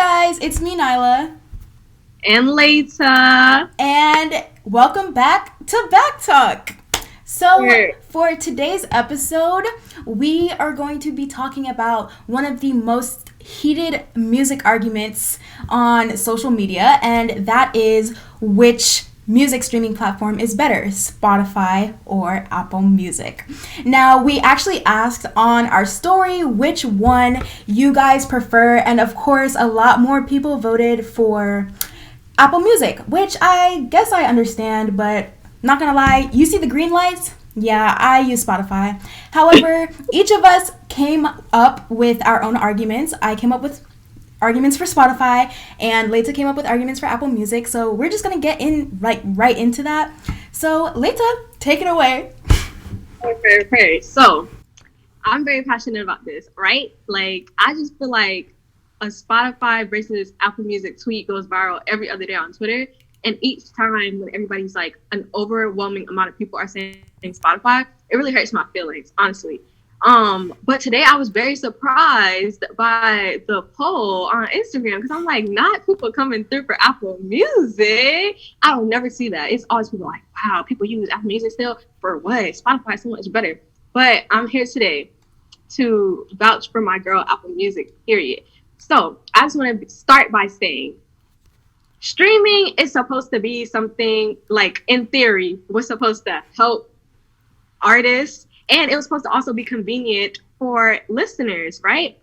guys, it's me, Nyla. And Laita. And welcome back to BackTalk. So, We're for today's episode, we are going to be talking about one of the most heated music arguments on social media, and that is which music streaming platform is better, Spotify or Apple Music. Now, we actually asked on our story which one you guys prefer, and of course, a lot more people voted for Apple Music, which I guess I understand, but not gonna lie, you see the green lights? Yeah, I use Spotify. However, each of us came up with our own arguments. I came up with arguments for Spotify, and Leita came up with arguments for Apple Music. So we're just gonna get in right into that. So Leita, take it away. okay. So I'm very passionate about this, right? Like, I just feel like a Spotify versus Apple Music tweet goes viral every other day on Twitter. And each time when everybody's like, an overwhelming amount of people are saying Spotify, it really hurts my feelings, honestly. But today I was very surprised by the poll on Instagram because I'm like, not people coming through for Apple Music. I don't never see that. It's always people like, wow, people use Apple Music still for what? Spotify is so much better. But I'm here today to vouch for my girl Apple Music, period. So I just want to start by saying streaming is supposed to be something like, in theory, we're supposed to help artists, and it was supposed to also be convenient for listeners, right?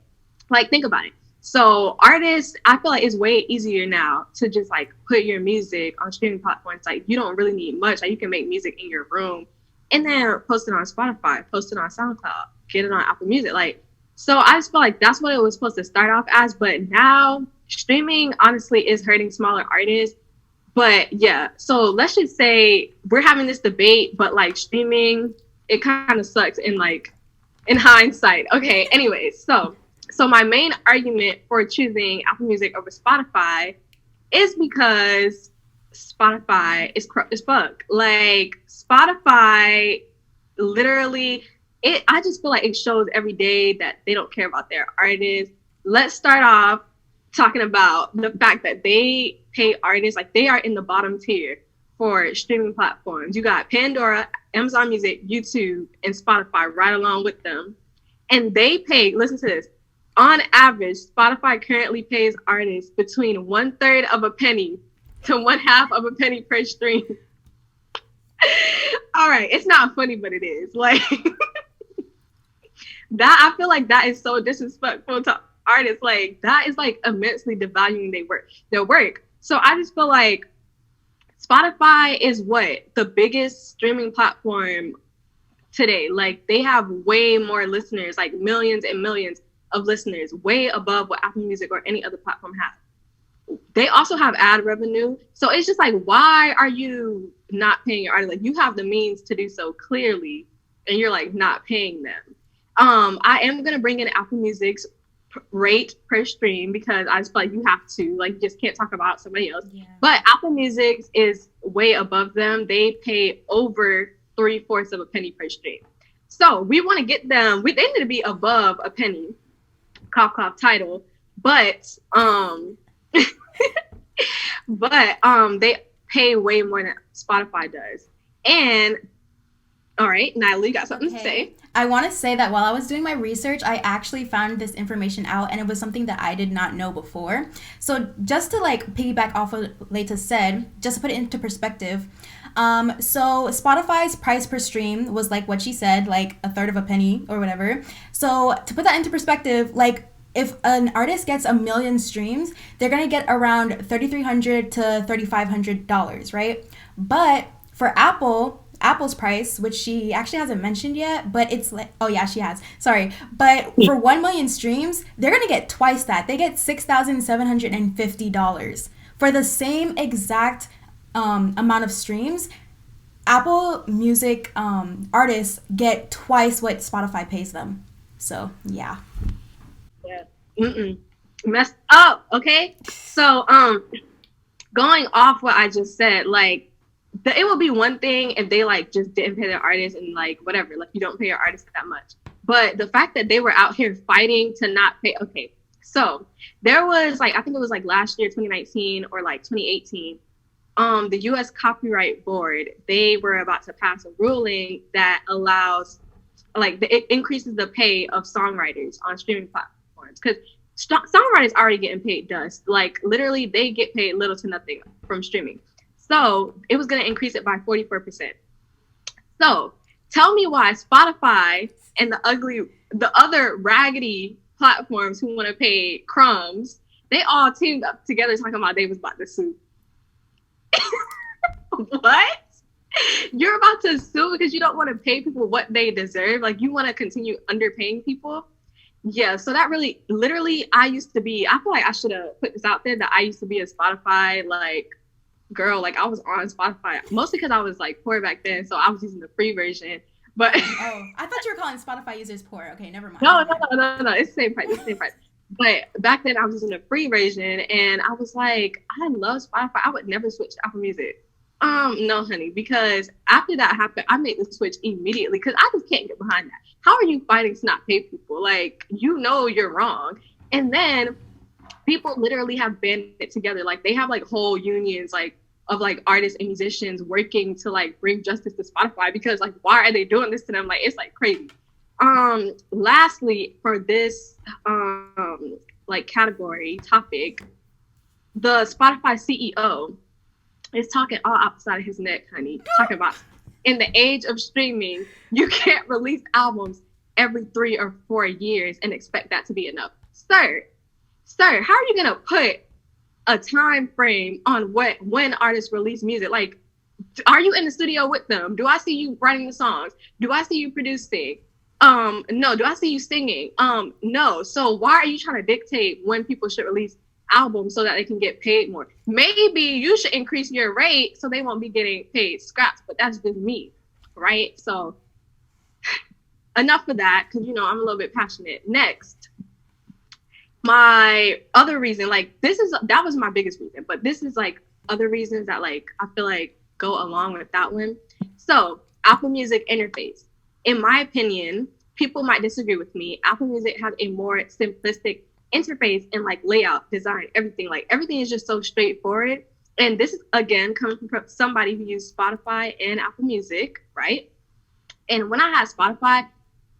Like, think about it. So artists, I feel like it's way easier now to just like put your music on streaming platforms. Like, you don't really need much. Like, you can make music in your room and then post it on Spotify, post it on SoundCloud, get it on Apple Music. Like, so I just feel like that's what it was supposed to start off as. But now streaming honestly is hurting smaller artists. But yeah, so let's just say we're having this debate, but like streaming, it kind of sucks in hindsight. Okay, anyways, so my main argument for choosing Apple Music over Spotify is because Spotify is corrupt as fuck. Like, Spotify literally, I just feel like it shows every day that they don't care about their artists. Let's start off talking about the fact that they pay artists, like, they are in the bottom tier for streaming platforms. You got Pandora, Amazon Music, YouTube, and Spotify right along with them. And they pay, listen to this, on average, Spotify currently pays artists between 1/3 of a penny to 1/2 of a penny per stream. All right, it's not funny, but it is. Like, that, I feel like that is so disrespectful to artists. Like, that is like immensely devaluing their work. So I just feel like Spotify is the biggest streaming platform today. Like, they have way more listeners, like millions and millions of listeners, way above what Apple Music or any other platform has. They also have ad revenue. So it's just like, why are you not paying your artists? Like, you have the means to do so clearly, and you're like not paying them. I am gonna bring in Apple Music's rate per stream because I just feel like you have to, like, you just can't talk about somebody else. Yeah. But Apple Music is way above them. They pay over 3/4 of a penny per stream. So we want to get them. They need to be above a penny. Cough cough title, but they pay way more than Spotify does. And all right, Nyla, you got something to say? I want to say that while I was doing my research, I actually found this information out, and it was something that I did not know before. So just to like piggyback off what Leita said, just to put it into perspective, so Spotify's price per stream was like what she said, like 1/3 of a penny or whatever. So to put that into perspective, like, if an artist gets 1 million streams, they're gonna get around $3,300 to $3,500, right? But for Apple's price, which she actually hasn't mentioned yet, but it's like, oh yeah, she has. Sorry. But for 1 million streams, they're going to get twice that. They get $6,750 for the same exact amount of streams. Apple Music artists get twice what Spotify pays them. So, yeah. Yeah. Messed up, okay? So, going off what I just said, like, it would be one thing if they like just didn't pay their artists and like whatever, like, you don't pay your artists that much. But the fact that they were out here fighting to not pay, okay, So there was like, I think it was like last year, 2019 or like 2018, the US Copyright Board, they were about to pass a ruling that allows, like, it increases the pay of songwriters on streaming platforms, because songwriters already getting paid dust. Like, literally, they get paid little to nothing from streaming. So it was going to increase it by 44%. So tell me why Spotify and the other raggedy platforms who want to pay crumbs, they all teamed up together talking about they was about to sue. What? You're about to sue because you don't want to pay people what they deserve? Like, you want to continue underpaying people? Yeah, so that really, literally, I feel like I should have put this out there that I used to be a Spotify, like, girl. Like, I was on Spotify, mostly because I was, like, poor back then, so I was using the free version. But oh, I thought you were calling Spotify users poor. Okay, never mind. No, it's the same price. It's the same price. But back then I was using the free version, and I was like, I love Spotify. I would never switch to Apple Music. No, honey, because after that happened, I made the switch immediately because I just can't get behind that. How are you fighting to not pay people? Like, you know you're wrong. And then people literally have banded together. Like, they have like whole unions, like, of like artists and musicians working to like bring justice to Spotify, because like, why are they doing this to them? Like, it's like crazy. Lastly, for this like category topic, the Spotify CEO is talking all outside of his neck, honey. Talking about, in the age of streaming, you can't release albums every 3 or 4 years and expect that to be enough. Sir, how are you gonna put a time frame on when artists release music? Like, are you in the studio with them? Do I see you writing the songs? Do I see you producing? No. Do I see you singing? No. So why are you trying to dictate when people should release albums so that they can get paid more? Maybe you should increase your rate so they won't be getting paid scraps, but that's just me, right? So enough of that, because, you know, I'm a little bit passionate. Next, my other reason, like, that was my biggest reason, but this is like other reasons that, like, I feel like go along with that one. So Apple Music interface. In my opinion, people might disagree with me. Apple Music has a more simplistic interface and like layout, design, everything. Like, everything is just so straightforward. And this is, again, coming from somebody who used Spotify and Apple Music, right? And when I had Spotify,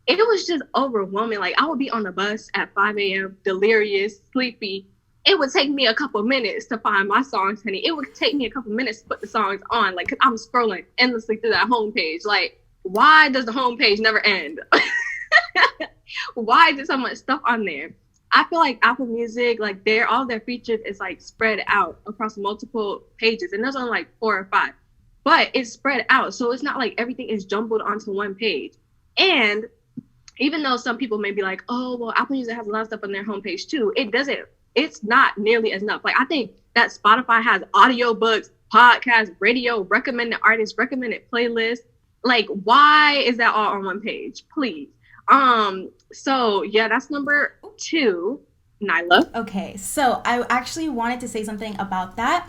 it was just overwhelming. Like, I would be on the bus at 5 a.m., delirious, sleepy. It would take me a couple minutes to find my songs, honey. It would take me a couple minutes to put the songs on, like, because I'm scrolling endlessly through that homepage. Like, why does the homepage never end? Why is there so much stuff on there? I feel like Apple Music, like, all their features is like spread out across multiple pages, and there's only like 4 or 5, but it's spread out, so it's not like everything is jumbled onto one page. And even though some people may be like, oh, well, Apple Music has a lot of stuff on their homepage too, it's not nearly as enough. Like, I think that Spotify has audiobooks, podcasts, radio, recommended artists, recommended playlists. Like, why is that all on one page? Please. So yeah, that's number 2. Nyla. Okay, so I actually wanted to say something about that.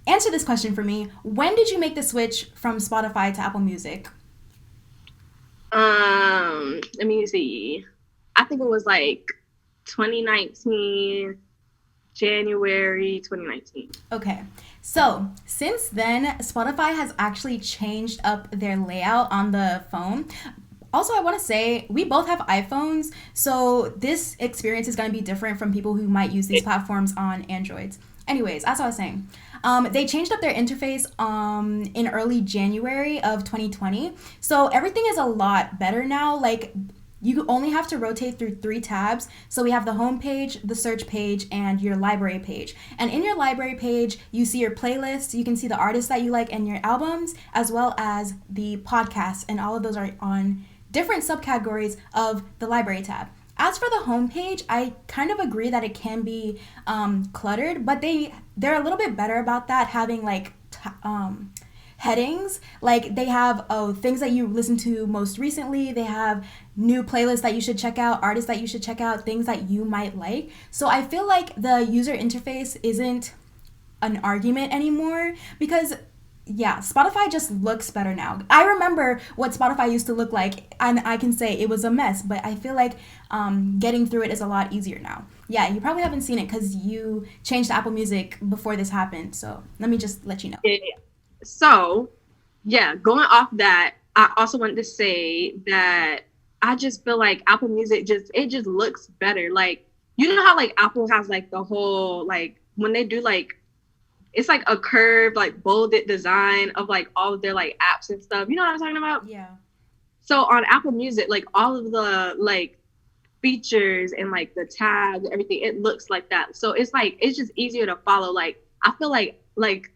Answer this question for me. When did you make the switch from Spotify to Apple Music? Let me see. I think it was like 2019, January 2019. Okay, so since then, Spotify has actually changed up their layout on the phone. Also, I want to say we both have iPhones, so this experience is going to be different from people who might use these platforms on Androids. Anyways, as I was saying, they changed up their interface in early January of 2020. So everything is a lot better now. Like, you only have to rotate through 3 tabs. So we have the home page, the search page, and your library page. And in your library page, you see your playlists. You can see the artists that you like and your albums, as well as the podcasts. And all of those are on different subcategories of the library tab. As for the homepage, I kind of agree that it can be cluttered, but they're a little bit better about that, having like headings. Like, they have things that you listened to most recently. They have new playlists that you should check out, artists that you should check out, things that you might like. So I feel like the user interface isn't an argument anymore, because yeah, Spotify just looks better now. I remember what Spotify used to look like, and I can say it was a mess, but I feel like getting through it is a lot easier now. Yeah, you probably haven't seen it because you changed to Apple Music before this happened, so let me just let you know. Yeah. So, yeah, going off that, I also wanted to say that I just feel like Apple Music just looks better. Like, you know how like Apple has like the whole like when they do like it's like a curved like bolded design of like all of their like apps and stuff. You know what I'm talking about? Yeah. So on Apple Music, like all of the like features and like the tabs and everything, it looks like that. So it's like it's just easier to follow. Like I feel like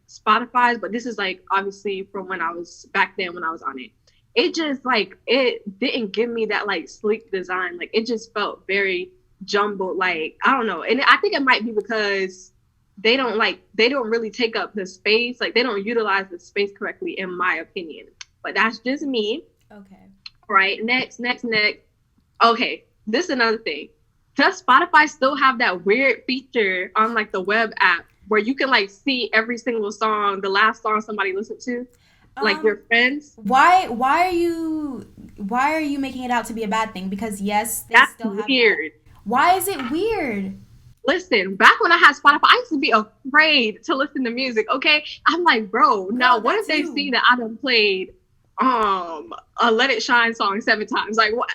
Spotify's, but this is like obviously from when I was back then when I was on it. It just like it didn't give me that like sleek design. Like it just felt very jumbled. Like I don't know, and I think it might be because they don't really take up the space. Like they don't utilize the space correctly, in my opinion. But that's just me. Okay. Right. Next. Okay, this is another thing. Does Spotify still have that weird feature on like the web app where you can like see every single song, the last song somebody listened to, like your friends? Why are you making it out to be a bad thing? Because yes, they That's still have weird. that. Why is it weird? Listen, back when I had Spotify, I used to be afraid to listen to music. Okay, I'm like, bro, now Girl, what if that's they you. see that I done played a Let It Shine song 7 times? Like what?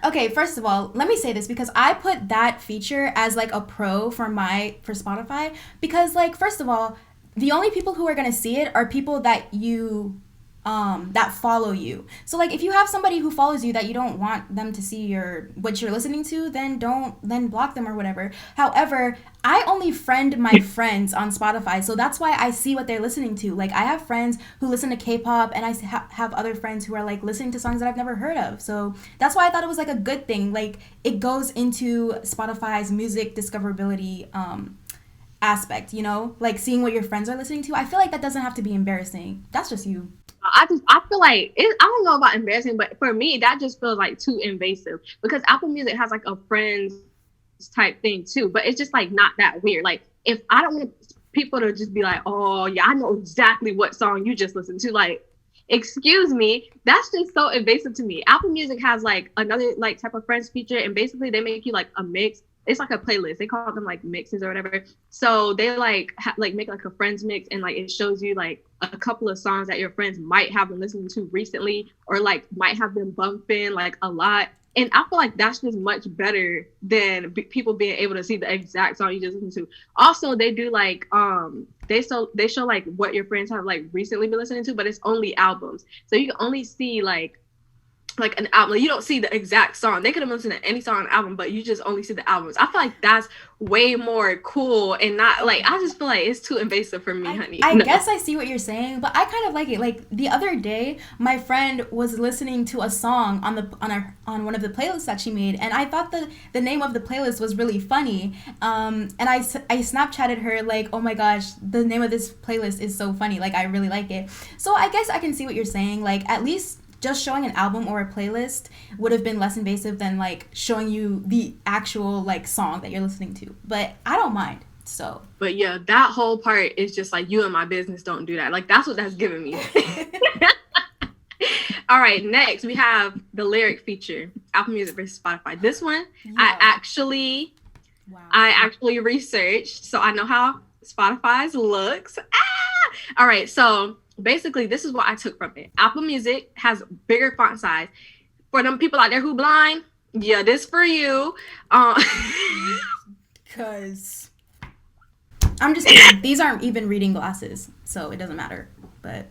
Okay, first of all, let me say this because I put that feature as like a pro for Spotify because like first of all, the only people who are going to see it are people that you that follow you. So like if you have somebody who follows you that you don't want them to see your what you're listening to, then block them or whatever. However, I only friend my friends on Spotify, so that's why I see what they're listening to. Like I have friends who listen to K-pop, and I have other friends who are like listening to songs that I've never heard of. So that's why I thought it was like a good thing. Like it goes into Spotify's music discoverability aspect, you know, like seeing what your friends are listening to. I feel like that doesn't have to be embarrassing. That's just you. I feel like I don't know about embarrassing, but for me that just feels like too invasive because Apple Music has like a friends type thing too, but it's just like not that weird. Like if I don't want people to just be like, oh yeah, I know exactly what song you just listened to, like excuse me, that's just so invasive to me. Apple Music has like another like type of friends feature, and basically they make you like a mix. It's like a playlist. They call them like mixes or whatever. So they like like make like a friends mix, and like it shows you like a couple of songs that your friends might have been listening to recently, or like might have been bumping like a lot. And I feel like that's just much better than people being able to see the exact song you just listened to. Also, they do like they show like what your friends have like recently been listening to, but it's only albums, so you can only see like an album. You don't see the exact song. They could have listened to any song on an album, but you just only see the albums. I feel like that's way more cool, and not like I just feel like it's too invasive for me, honey. I No. guess I see what you're saying, but I kind of like it. Like the other day, my friend was listening to a song on one of the playlists that she made, and I thought the name of the playlist was really funny. And I Snapchatted her like, oh my gosh, the name of this playlist is so funny. Like I really like it. So I guess I can see what you're saying. Like at least just showing an album or a playlist would have been less invasive than like showing you the actual like song that you're listening to. But I don't mind. So, But yeah, that whole part is just like you and my business, don't do that. Like that's what that's giving me. All right, next we have the lyric feature, Apple Music versus Spotify. This one yeah. I Wow. actually researched, so I know how Spotify's looks. All right, so basically this is what I took from it. Apple Music has bigger font size. For them people out there who blind, yeah, this for you. Cause I'm just kidding. These aren't even reading glasses, so it doesn't matter. But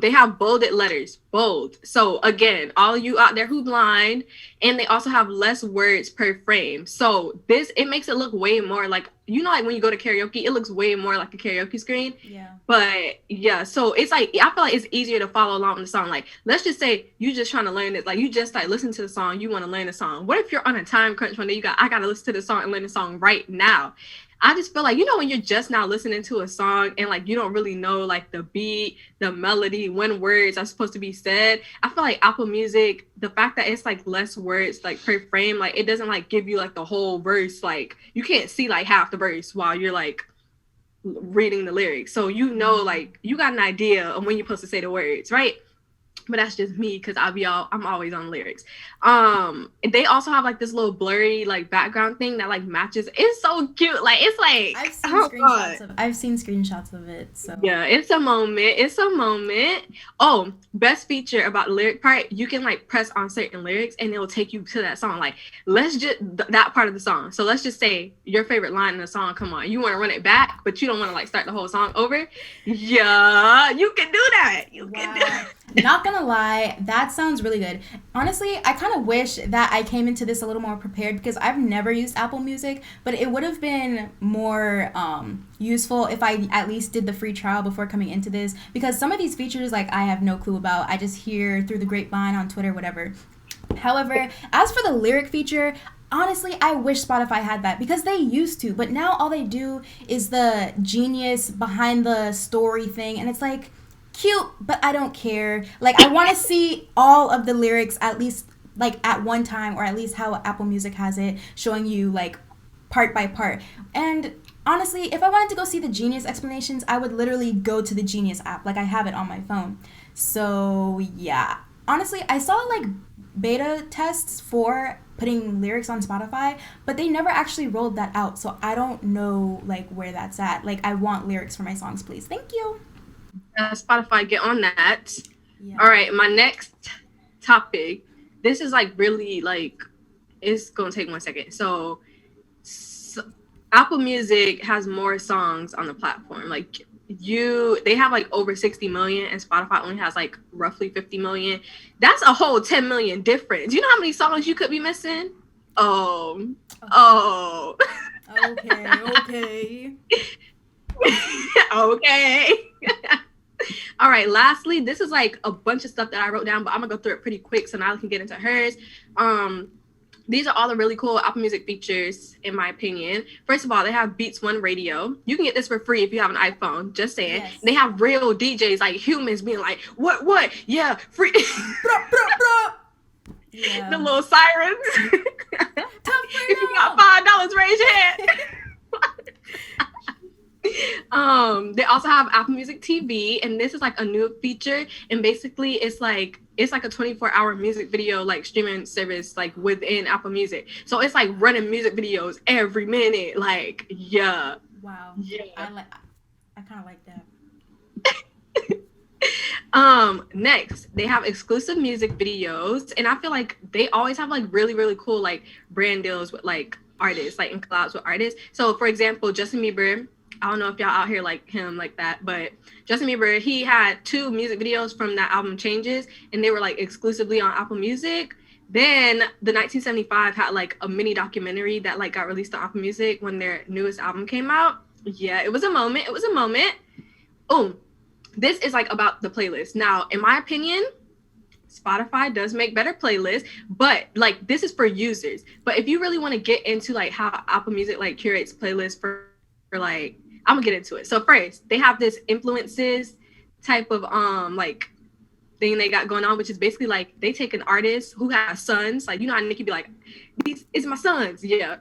They have bolded letters, bold. So again, all you out there who blind, and they also have less words per frame. So it makes it look way more like, you know, like when you go to karaoke, it looks way more like a karaoke screen. yeah. But yeah, so it's like I feel like it's easier to follow along with the song. Like let's just say you just trying to learn it, like you just like listen to the song, you want to learn the song. What if you're on a time crunch one day? I gotta listen to the song and learn the song right now. I just feel like, you know, when you're just now listening to a song and like you don't really know like the beat, the melody, when words are supposed to be said. I feel like Apple Music, the fact that it's like less words like per frame, like it doesn't like give you like the whole verse. Like you can't see like half the verse while you're like reading the lyrics. So you know, like, you got an idea of when you're supposed to say the words, right? But that's just me because I'm always on lyrics. They also have like this little blurry like background thing that like matches. It's so cute. Like, it's like, I've seen screenshots of it. So yeah, it's a moment. It's a moment. Oh, best feature about the lyric part, you can like press on certain lyrics and it'll take you to that song. Like, let's just that part of the song. So let's just say your favorite line in the song. Come on, you want to run it back, but you don't want to like start the whole song over. Yeah, you can do that. You can do that. Not gonna lie, that sounds really good. Honestly, I kind of wish that I came into this a little more prepared because I've never used Apple Music, but it would have been more useful if I at least did the free trial before coming into this, because some of these features, like, I have no clue about. I just hear through the grapevine on Twitter, whatever. However, as for the lyric feature, honestly, I wish Spotify had that because they used to, but now all they do is the genius behind the story thing, and it's like, cute, but I don't care. Like, I want to see all of the lyrics at least like at one time, or at least how Apple Music has it, showing you like part by part. And honestly, if I wanted to go see the Genius explanations, I would literally go to the Genius app. Like, I have it on my phone. So yeah, honestly, I saw like beta tests for putting lyrics on Spotify, but they never actually rolled that out. So I don't know like where that's at. Like, I want lyrics for my songs, please. Thank you. Spotify, get on that. Yeah. All right, my next topic. This is like really like, it's gonna take 1 second. So Apple Music has more songs on the platform. Like, they have like over 60 million, and Spotify only has like roughly 50 million. That's a whole 10 million difference. You know how many songs you could be missing? Oh. Okay. Okay. All right, lastly, this is like a bunch of stuff that I wrote down, but I'm gonna go through it pretty quick so Nyla can get into hers. These are all the really cool Apple Music features, in my opinion. First of all, they have Beats One Radio. You can get this for free if you have an iPhone. Just saying. Yes. They have real DJs, like humans, being like, what? Yeah, free. Yeah. The little sirens. If you got $5, raise your hand. They also have Apple Music TV, and this is like a new feature, and basically it's like a 24-hour music video like streaming service like within Apple Music. So it's like running music videos every minute. Like, yeah. Wow. Yeah. I kind of like that. Next, they have exclusive music videos, and I feel like they always have like really, really cool like brand deals with like artists, like in collabs with artists. So for example, Justin Bieber, I don't know if y'all out here like him like that, but Justin Bieber, he had 2 music videos from that album Changes, and they were like exclusively on Apple Music. Then the 1975 had like a mini documentary that like got released on Apple Music when their newest album came out. Yeah, it was a moment. Oh, this is like about the playlist. Now, in my opinion, Spotify does make better playlists, but like this is for users. But if you really want to get into like how Apple Music like curates playlists for like, I'm gonna get into it. So first, they have this influences type of like thing they got going on, which is basically like they take an artist who has sons, like, you know how Nicki be like, these is my sons, yeah.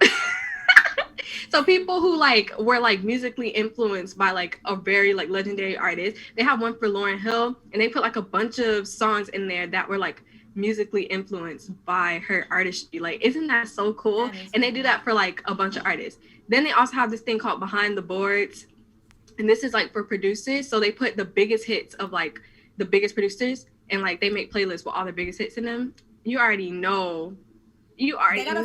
So people who like were like musically influenced by like a very like legendary artist, they have one for Lauryn Hill, and they put like a bunch of songs in there that were like musically influenced by her artistry. Like, isn't that so cool? And they do that for like a bunch of artists. Then they also have this thing called Behind the Boards, and this is like for producers. So they put the biggest hits of like the biggest producers, and like they make playlists with all the biggest hits in them. You already know. They got a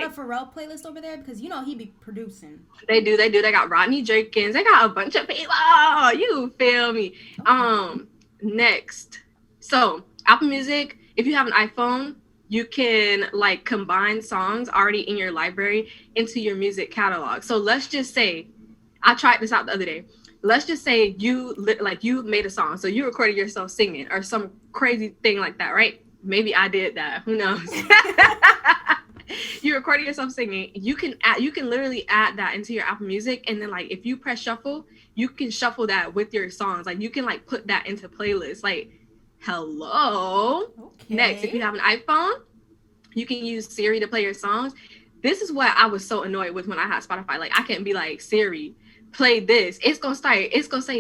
Pharrell playlist over there because you know he be producing. They do. They got Rodney Jerkins. They got a bunch of people. You feel me? Okay. Next. So Apple Music, if you have an iPhone, you can like combine songs already in your library into your music catalog. So let's just say, I tried this out the other day. Let's just say you made a song. So you recorded yourself singing or some crazy thing like that, right? Maybe I did that. Who knows? You recorded yourself singing. You can literally add that into your Apple Music, and then like if you press shuffle, you can shuffle that with your songs. Like you can like put that into playlists. Like, hello. Okay. Next, if you have an iPhone, you can use Siri to play your songs. this is what I was so annoyed with when I had Spotify. Like, I can't be like, Siri, play this. It's gonna say,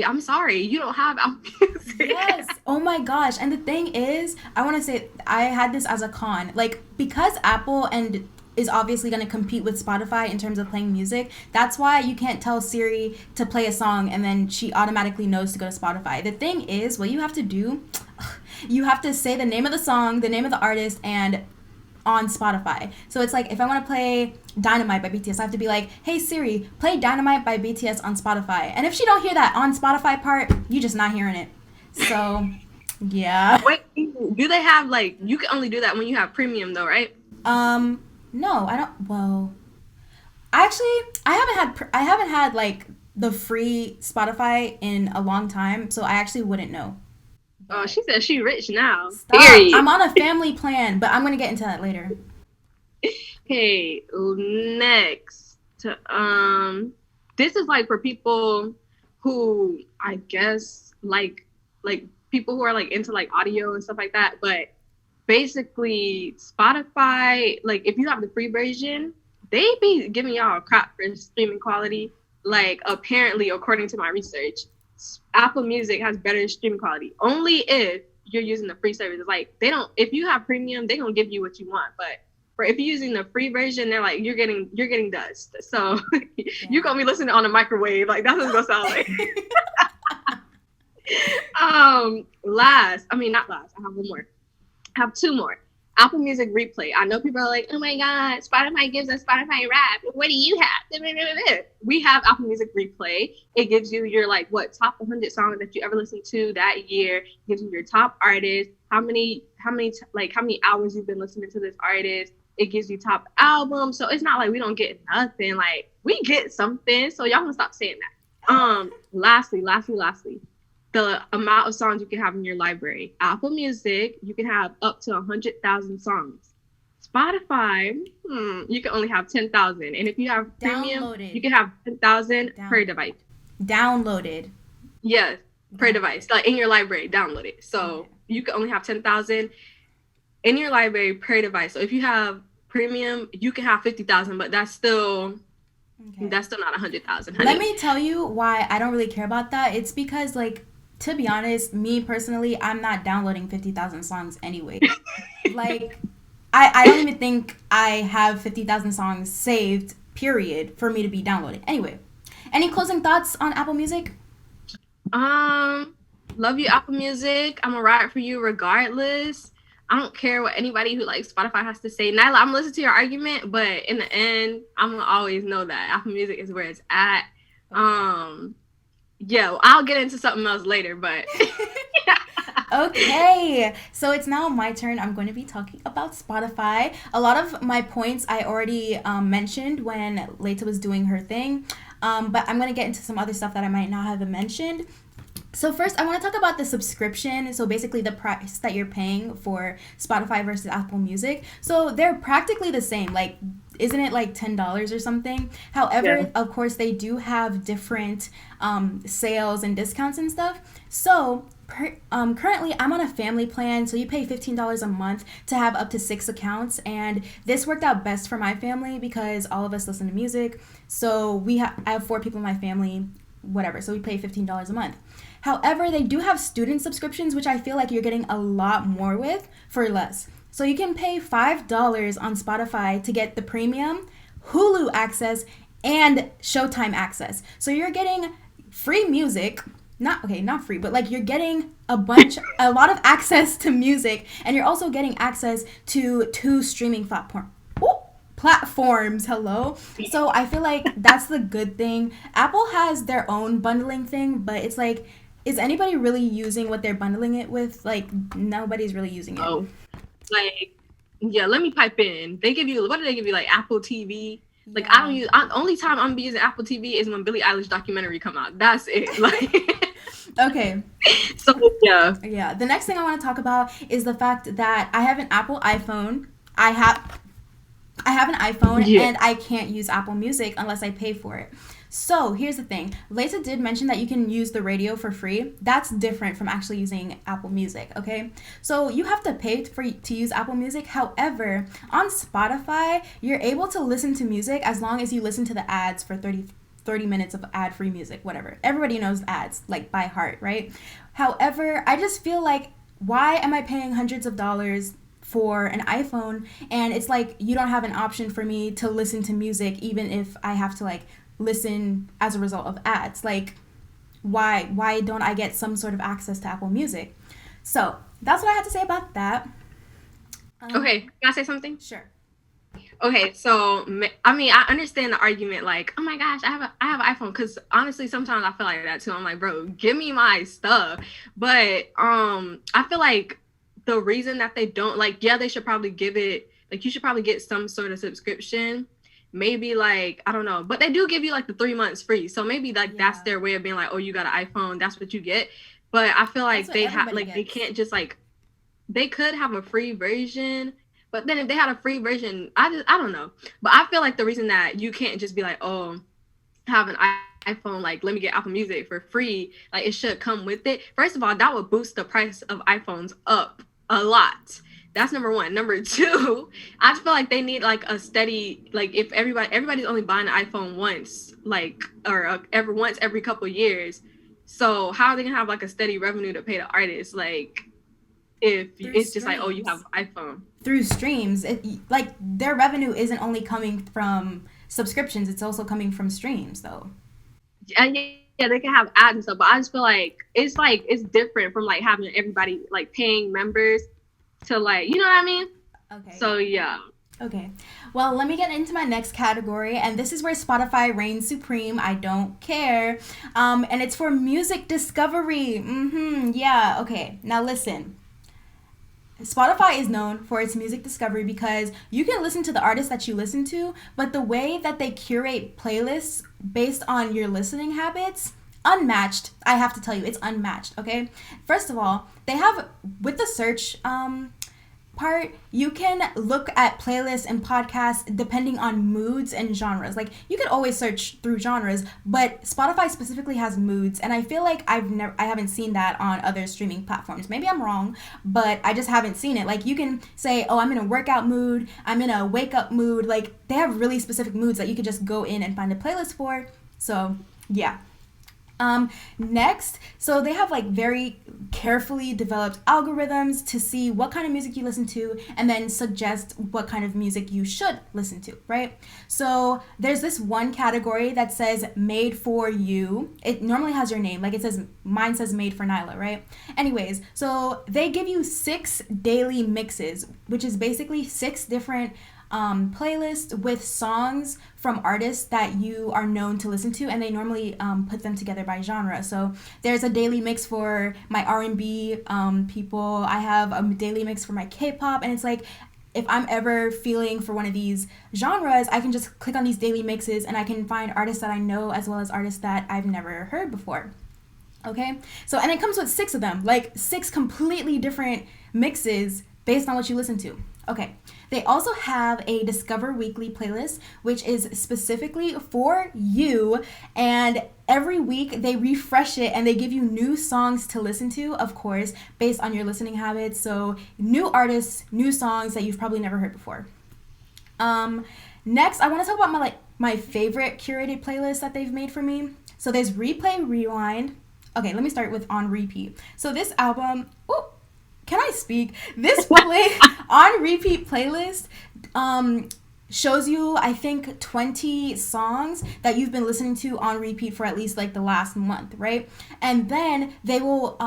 I'm sorry, you don't have Apple Music. Yes. Oh my gosh. And the thing is, I want to say I had this as a con. Like, because Apple and is obviously going to compete with Spotify in terms of playing music. That's why you can't tell Siri to play a song and then she automatically knows to go to Spotify. The thing is, what you have to do, you have to say the name of the song, the name of the artist, and on Spotify. So it's like, if I want to play Dynamite by BTS, I have to be like, hey Siri, play Dynamite by BTS on Spotify. And if she don't hear that on Spotify part, you just not hearing it. So, yeah. Wait, do they have, like, you can only do that when you have premium though, right? No, I don't. Well, actually, I haven't had like the free Spotify in a long time, so I actually wouldn't know. Oh, she said she rich now. Stop. Period. I'm on a family plan, but I'm gonna get into that later. Okay, next. This is like for people who I guess like people who are like into like audio and stuff like that, but basically Spotify, like if you have the free version, they be giving y'all crap for streaming quality. Like, apparently, according to my research, Apple Music has better streaming quality only if you're using the free service. Like, they don't, if you have premium, they gonna give you what you want, but for if you're using the free version, they're like, you're getting dust. So yeah. You're gonna be listening on a microwave. Like, that's what it's gonna sound like. Not last, I have one more. I have two more. Apple Music Replay. I know people are like, oh my God, Spotify gives us Spotify Rap. What do you have? We have Apple Music Replay. It gives you your top 100 songs that you ever listened to that year. It gives you your top artists, how many hours you've been listening to this artist. It gives you top albums. So it's not like we don't get nothing. Like, we get something. So y'all gonna stop saying that. Lastly. The amount of songs you can have in your library. Apple Music, you can have up to 100,000 songs. Spotify, you can only have 10,000. And if you have premium, you can have 10,000 per device. Downloaded. Yes, per device. Like, in your library, download it. So you can only have 10,000 in your library per device. So if you have premium, you can have 50,000, but that's still... Okay. That's still not 100,000. Let me tell you why I don't really care about that. It's because, like, to be honest, me personally, I'm not downloading 50,000 songs anyway. Like, I don't even think I have 50,000 songs saved, period, for me to be downloaded. Anyway, any closing thoughts on Apple Music? Love you, Apple Music. I'm gonna ride for you regardless. I don't care what anybody who likes Spotify has to say. Nyla, I'm gonna listen to your argument, but in the end, I'm gonna always know that Apple Music is where it's at. Yeah, I'll get into something else later, but... Okay, so it's now my turn. I'm going to be talking about Spotify. A lot of my points I already mentioned when Laita was doing her thing, but I'm going to get into some other stuff that I might not have mentioned. So first, I want to talk about the subscription. So basically the price that you're paying for Spotify versus Apple Music. So they're practically the same. Like, isn't it like $10 or something? However, Of course, they do have different sales and discounts and stuff. So currently, I'm on a family plan. So you pay $15 a month to have up to 6 accounts. And this worked out best for my family because all of us listen to music. So I have 4 people in my family, whatever. So we pay $15 a month. However, they do have student subscriptions, which I feel like you're getting a lot more with for less. So you can pay $5 on Spotify to get the premium, Hulu access, and Showtime access. So you're getting free music, not free, but like you're getting a lot of access to music, and you're also getting access to 2 streaming platforms. Hello. So I feel like that's the good thing. Apple has their own bundling thing, but it's like, is anybody really using what they're bundling it with? Like, nobody's really using it. Oh, like, yeah, let me pipe in. What do they give you, like Apple TV? Like, yeah. Only time I'm using Apple TV is when Billie Eilish documentary come out. That's it. Like, okay. So, yeah. Yeah. The next thing I want to talk about is the fact that I have an Apple iPhone. I have an iPhone, and I can't use Apple Music unless I pay for it. So here's the thing. Laita did mention that you can use the radio for free. That's different from actually using Apple Music, okay? So you have to pay to use Apple Music. However, on Spotify, you're able to listen to music as long as you listen to the ads for 30 minutes of ad-free music, whatever. Everybody knows ads, like, by heart, right? However, I just feel like, why am I paying hundreds of dollars for an iPhone, and it's like you don't have an option for me to listen to music even if I have to, like, listen as a result of ads? Like, why don't I get some sort of access to Apple Music? So that's what I had to say about that. Okay, can I say something? Sure. Okay, so I mean, I understand the argument, like, oh my gosh, I have an iPhone, because honestly, sometimes I feel like that too. I'm like, bro, give me my stuff. But I feel like the reason that they don't, like, yeah, they should probably give it, like, you should probably get some sort of subscription, maybe, like, I don't know, but they do give you like the 3 months free, so maybe like that's their way of being like, oh, you got an iPhone, that's what you get. But I feel like they have, like, they can't just, like, they could have a free version. But then if they had a free version, I don't know. But I feel like the reason that you can't just be like, oh, have an iPhone, like, let me get Apple Music for free, like, it should come with it. First of all, that would boost the price of iPhones up a lot. That's number one. Number two, I just feel like they need, like, a steady, like, if everybody's only buying an iPhone once, like, or every couple of years. So how are they gonna have, like, a steady revenue to pay the artists? Like, if it's just like, oh, you have an iPhone. Through streams, like, their revenue isn't only coming from subscriptions, it's also coming from streams, though. And yeah, they can have ads and stuff, but I just feel like it's different from, like, having everybody, like, paying members to, like, you know what I mean? Okay. So yeah. Okay. Well, let me get into my next category, and this is where Spotify reigns supreme. I don't care. And it's for music discovery. Yeah. Okay. Now listen. Spotify is known for its music discovery because you can listen to the artists that you listen to, but the way that they curate playlists based on your listening habits, unmatched. I have to tell you, it's unmatched, okay? First of all, they have, with the search part, you can look at playlists and podcasts depending on moods and genres. Like, you could always search through genres, but Spotify specifically has moods, and I feel like I haven't seen that on other streaming platforms. Maybe I'm wrong, but I just haven't seen it. Like, you can say, oh, I'm in a workout mood, I'm in a wake up mood. Like, they have really specific moods that you could just go in and find a playlist for. So yeah. Next, so they have, like, very carefully developed algorithms to see what kind of music you listen to and then suggest what kind of music you should listen to, right? So there's this one category that says made for you. It normally has your name, like, it says, mine says made for Nyla, right? Anyways, so they give you 6 daily mixes, which is basically 6 different playlist with songs from artists that you are known to listen to, and they normally put them together by genre. So there's a daily mix for my R&B people. I have a daily mix for my K-pop, and it's like, if I'm ever feeling for one of these genres, I can just click on these daily mixes and I can find artists that I know as well as artists that I've never heard before. Okay? So, and it comes with 6 of them, like 6 completely different mixes based on what you listen to. Okay, they also have a Discover Weekly playlist, which is specifically for you, and every week they refresh it and they give you new songs to listen to, of course, based on your listening habits. So new artists, new songs that you've probably never heard before. Next, I want to talk about my favorite curated playlist that they've made for me. So there's Replay Rewind. Okay, let me start with On Repeat. So this album, can I speak? This on repeat playlist shows you, I think, 20 songs that you've been listening to on repeat for at least, like, the last month, right? And then they will,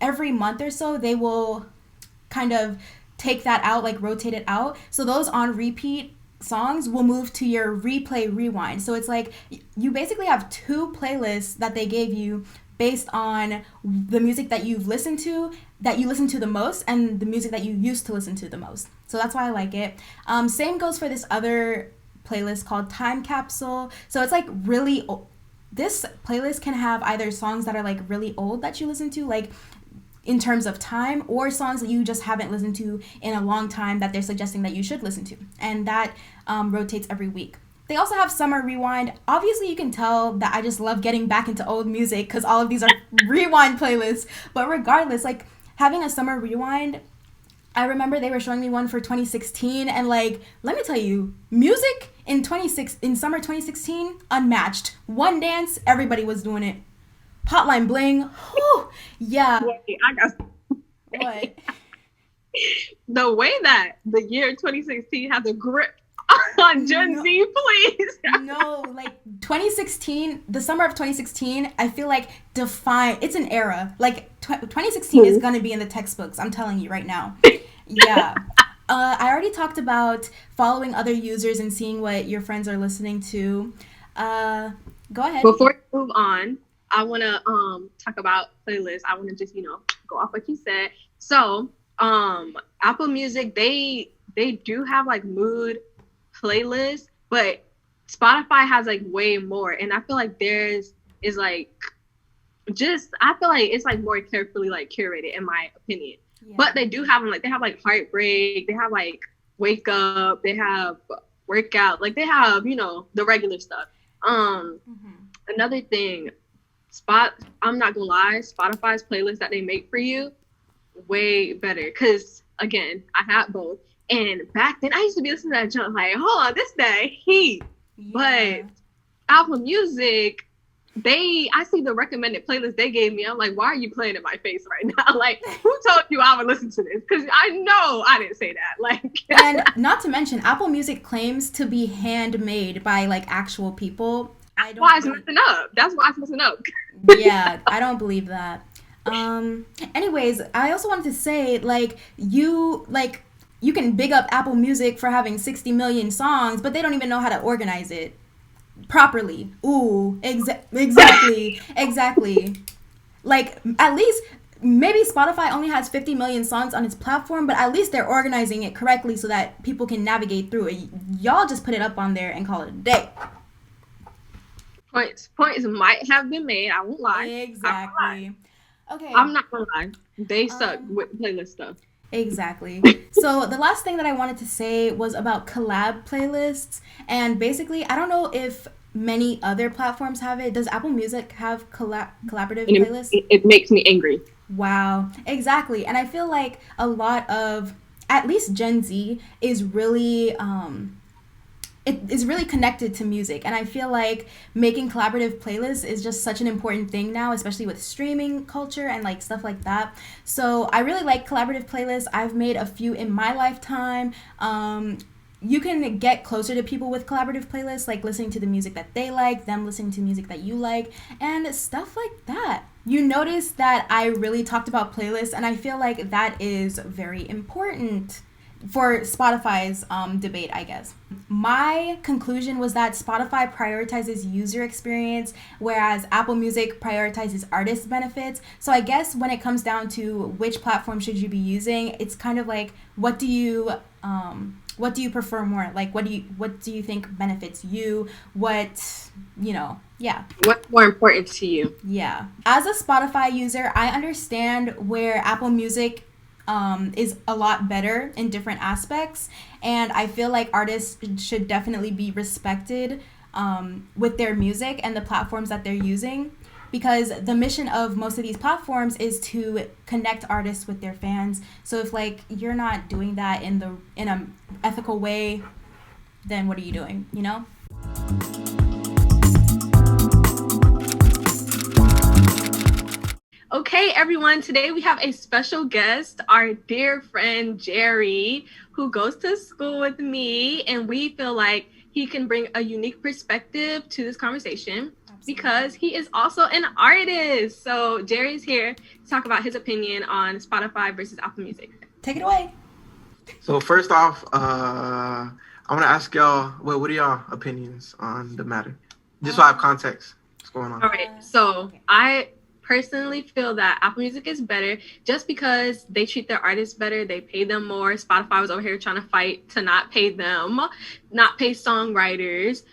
every month or so, they will kind of take that out, like, rotate it out. So those on repeat songs will move to your Replay Rewind. So it's like you basically have 2 playlists that they gave you based on the music that you've listened to, that you listen to the most, and the music that you used to listen to the most. So that's why I like it. Same goes for this other playlist called Time Capsule. So it's like really this playlist can have either songs that are, like, really old that you listen to, like, in terms of time, or songs that you just haven't listened to in a long time that they're suggesting that you should listen to. And that rotates every week. They also have Summer Rewind. Obviously, you can tell that I just love getting back into old music because all of these are rewind playlists. But regardless, like having a Summer Rewind, I remember they were showing me one for 2016, and like, let me tell you, music in summer 2016, unmatched. One dance, everybody was doing it. Hotline Bling, whew, yeah. Wait, I got What? the way that the year 2016 has a grip on Gen No, Z, please. no, like 2016, the summer of 2016, I feel like it's an era. Like 2016 is gonna be in the textbooks. I'm telling you right now. Yeah. I already talked about following other users and seeing what your friends are listening to. Go ahead. Before we move on, I want to talk about playlists. I want to just go off what you said. So Apple Music, they do have like mood playlists, but Spotify has like way more, and I feel like theirs is like I feel like it's like more carefully like curated in my opinion. Yeah. But they do have them, like they have like heartbreak, they have like wake up, they have workout, like they have the regular stuff. Another thing, I'm not gonna lie, Spotify's playlist that they make for you way better, because again, I had both, and back then I used to be listening to that junk like, hold on, this day heat. Yeah. But Apple Music, I see the recommended playlist they gave me. I'm like, why are you playing in my face right now? Like, who told you I would listen to this? Because I know I didn't say that. Like, and not to mention, Apple Music claims to be handmade by like actual people. That's why it's messing up. Yeah, I don't believe that. Anyways, I also wanted to say, like, you can big up Apple Music for having 60 million songs, but they don't even know how to organize it properly. Ooh, exactly. Like, at least maybe Spotify only has 50 million songs on its platform, but at least they're organizing it correctly so that people can navigate through it. Y'all just put it up on there and call it a day. Points might have been made. I won't lie. Exactly. Okay. I'm not gonna lie. They suck with playlist stuff. Exactly. So the last thing that I wanted to say was about collab playlists. And basically, I don't know if many other platforms have it. Does Apple Music have collaborative playlists? It makes me angry. Wow. Exactly. And I feel like a lot of, at least Gen Z, is really it is really connected to music, and I feel like making collaborative playlists is just such an important thing now, especially with streaming culture and like stuff like that. So I really like collaborative playlists. I've made a few in my lifetime. You can get closer to people with collaborative playlists, like listening to the music that they like, them listening to music that you like, and stuff like that. You notice that I really talked about playlists, and I feel like that is very important for Spotify's debate, I guess. My conclusion was that Spotify prioritizes user experience, whereas Apple Music prioritizes artist benefits. So I guess when it comes down to which platform should you be using, it's kind of like, what do you prefer more? Like, what do you think benefits you? Yeah. What's more important to you? Yeah. As a Spotify user, I understand where Apple Music is a lot better in different aspects, and I feel like artists should definitely be respected with their music and the platforms that they're using, because the mission of most of these platforms is to connect artists with their fans. So if like you're not doing that in a ethical way, then what are you doing, you know? Okay, everyone, today we have a special guest, our dear friend Jerry, who goes to school with me, and we feel like he can bring a unique perspective to this conversation. Absolutely. Because he is also an artist. So Jerry's here to talk about his opinion on Spotify versus Apple Music. Take it away. So first off, I want to ask y'all, what are y'all opinions on the matter? Just so I have context. What's going on? All right, so I personally feel that Apple Music is better just because they treat their artists better. They pay them more. Spotify was over here trying to fight to not pay them, not pay songwriters.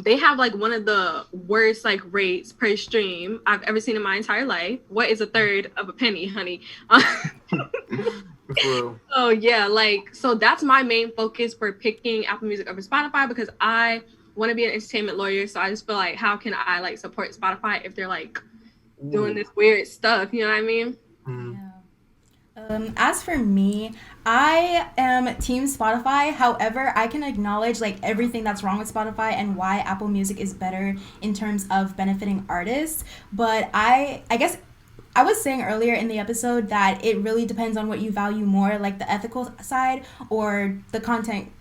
They have like one of the worst like rates per stream I've ever seen in my entire life. What is a third of a penny, honey? So yeah, so that's my main focus for picking Apple Music over Spotify, because I want to be an entertainment lawyer, so I just feel like, how can I like support Spotify if they're like doing this weird stuff? You know what I mean? Yeah. As for me, I am team Spotify. However, I can acknowledge like everything that's wrong with Spotify and why Apple Music is better in terms of benefiting artists. But I guess I was saying earlier in the episode that it really depends on what you value more, like the ethical side or the content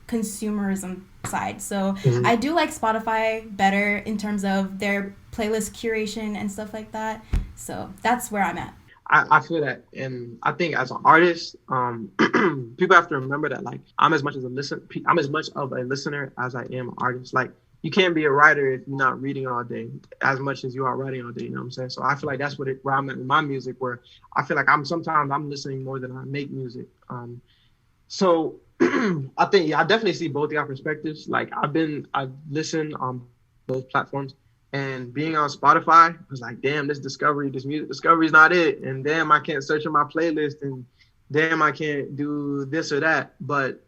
consumerism side. So I do like Spotify better in terms of their playlist curation and stuff like that. So that's where I'm at. I feel that, and I think as an artist, people have to remember that like I'm as much of a listener as I am an artist. Like you can't be a writer if you're not reading all day as much as you are writing all day. You know what I'm saying? So I feel like that's where I'm at with my music, where I feel like sometimes I'm listening more than I make music. So I think I definitely see both your perspectives. Like I've listened on both platforms. And being on Spotify, I was like, damn, this music discovery is not it. And damn, I can't search in my playlist. And damn, I can't do this or that. But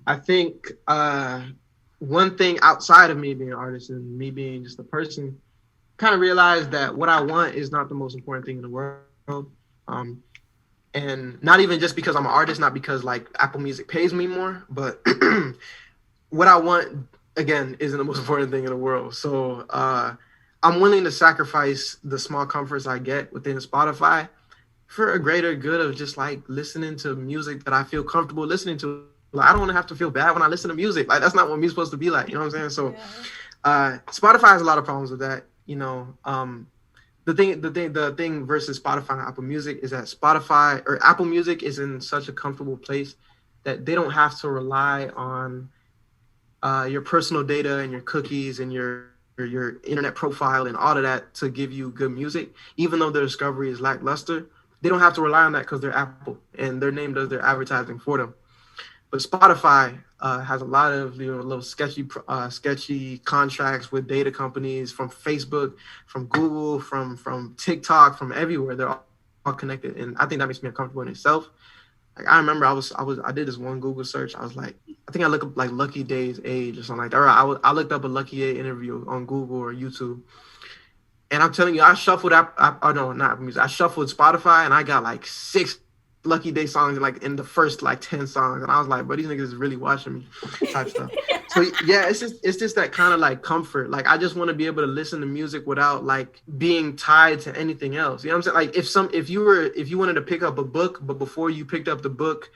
I think one thing outside of me being an artist and me being just a person, kind of realized that what I want is not the most important thing in the world. And not even just because I'm an artist, not because like Apple Music pays me more, but what I want, again, isn't the most important thing in the world. So I'm willing to sacrifice the small comforts I get within Spotify for a greater good of just like listening to music that I feel comfortable listening to. Like, I don't want to have to feel bad when I listen to music. Like that's not what music's supposed to be like. You know what I'm saying? So Spotify has a lot of problems with that. You know, the thing versus Spotify and Apple Music is that Spotify or Apple Music is in such a comfortable place that they don't have to rely on your personal data and your cookies and your internet profile and all of that to give you good music. Even though their discovery is lackluster, they don't have to rely on that because they're Apple and their name does their advertising for them. But Spotify has a lot of little sketchy contracts with data companies from Facebook, from Google, from TikTok, from everywhere. They're all connected, and I think that makes me uncomfortable in itself. Like I remember I did this one Google search. I was like, I think I looked up like Lucky Day's age or something like that. Or I looked up a Lucky Day interview on Google or YouTube. And I'm telling you, I shuffled I shuffled Spotify and I got like 6 Lucky Day songs in the first like 10 songs. And I was like, but these niggas is really watching me type stuff. So yeah, it's just that kind of like comfort. Like I just want to be able to listen to music without like being tied to anything else. You know what I'm saying? Like if you wanted to pick up a book, but before you picked up the book,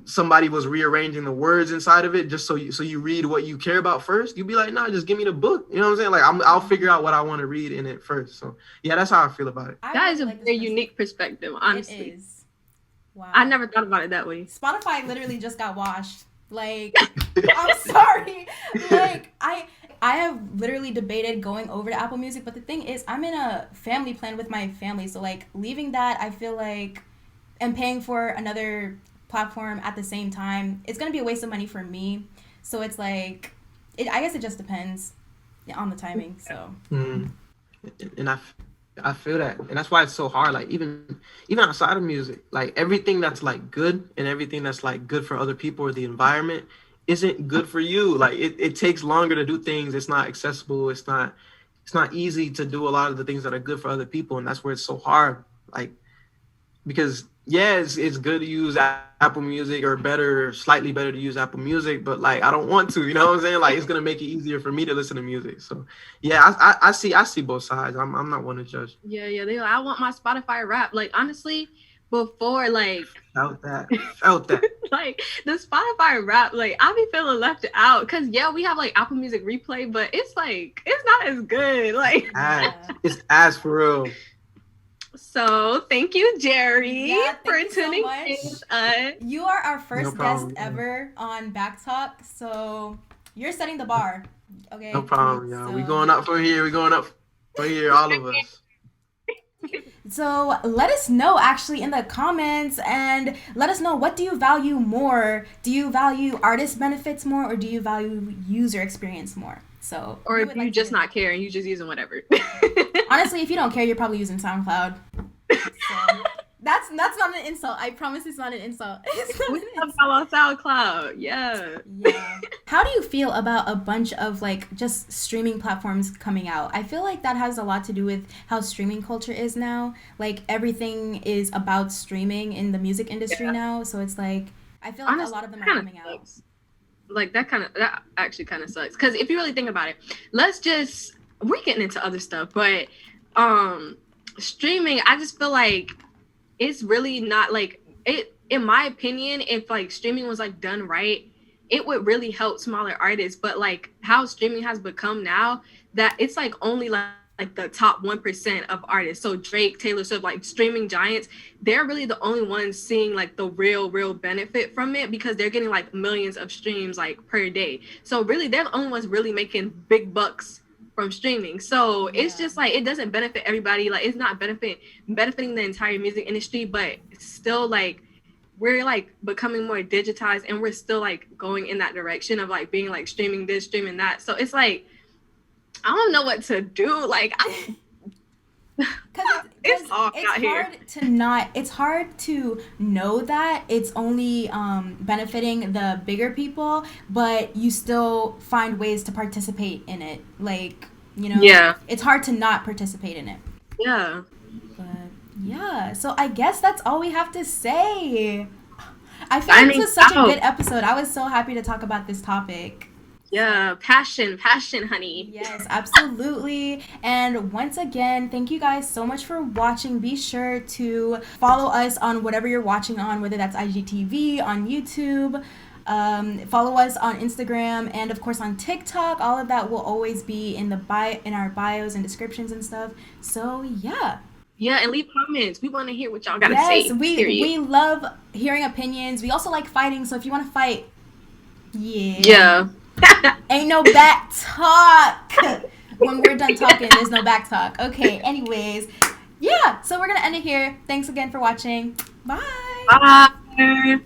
somebody was rearranging the words inside of it just so you read what you care about first, you'd be like, nah, just give me the book. You know what I'm saying? Like I'll figure out what I want to read in it first. So yeah, that's how I feel about it. That is a very unique perspective, honestly. It is. Wow. I never thought about it that way. Spotify literally just got washed. Like, I'm sorry. Like, I have literally debated going over to Apple Music, but the thing is, I'm in a family plan with my family, so like leaving that, I feel like, and paying for another platform at the same time, it's gonna be a waste of money for me. So it's like, I guess it just depends on the timing. So. And I feel that, and that's why it's so hard. Like even outside of music, like everything that's like good and everything that's like good for other people or the environment isn't good for you. Like it takes longer to do things. It's not accessible. It's not easy to do a lot of the things that are good for other people, and that's where it's so hard. Like because yeah, it's good to use Apple Music or slightly better to use Apple Music, but like I don't want to, you know what I'm saying? Like it's gonna make it easier for me to listen to music. So yeah, I see both sides. I'm not one to judge. Yeah, they like, I want my Spotify Wrap. Like honestly, before like felt that. Like the Spotify Wrap, like I be feeling left out because yeah, we have like Apple Music Replay, but it's like it's not as good. Like it's as for real. So thank you, Jerry, for tuning in. You are our first guest ever on BackTalk, so you're setting the bar. Okay. No problem, y'all. So... We going up from here. All of us. So let us know actually in the comments and let us know, what do you value more? Do you value artist benefits more or do you value user experience more? So, or if you just not care and you just using whatever. Honestly, if you don't care, you're probably using SoundCloud. So That's not an insult. I promise it's not an insult. We talk about SoundCloud. Yeah. Yeah. How do you feel about a bunch of like just streaming platforms coming out? I feel like that has a lot to do with how streaming culture is now. Like everything is about streaming in the music industry now. So it's like I feel like honestly, a lot of them are coming out. Like that actually kind of sucks. Because if you really think about it, we're getting into other stuff, but streaming, I just feel like it's really not like it. In my opinion, if like streaming was like done right, it would really help smaller artists. But like how streaming has become now, that it's like only like the top 1% of artists. So Drake, Taylor Swift, like streaming giants, they're really the only ones seeing like the real benefit from it, because they're getting like millions of streams like per day. So really they're the only ones really making big bucks from streaming. So it's just like it doesn't benefit everybody. Like it's not benefiting the entire music industry, but it's still like we're like becoming more digitized, and we're still like going in that direction of like being like streaming this, streaming that. So it's like I don't know what to do. Like it's hard to know that it's only benefiting the bigger people, but you still find ways to participate in it. Like, you know, it's hard to not participate in it. Yeah. But yeah, so I guess that's all we have to say. I feel like this was such a good episode. I was so happy to talk about this topic. Yeah, passion, honey. Yes, absolutely. And once again, thank you guys so much for watching. Be sure to follow us on whatever you're watching on, whether that's IGTV, on YouTube. Follow us on Instagram and of course on TikTok. All of that will always be in our bios and descriptions and stuff. So yeah. Yeah, and leave comments. We want to hear what y'all gotta say. Yes, we love hearing opinions. We also like fighting. So if you want to fight, yeah. Ain't no back talk. When we're done talking, there's no back talk. Okay, anyways. Yeah, so we're going to end it here. Thanks again for watching. Bye. Bye.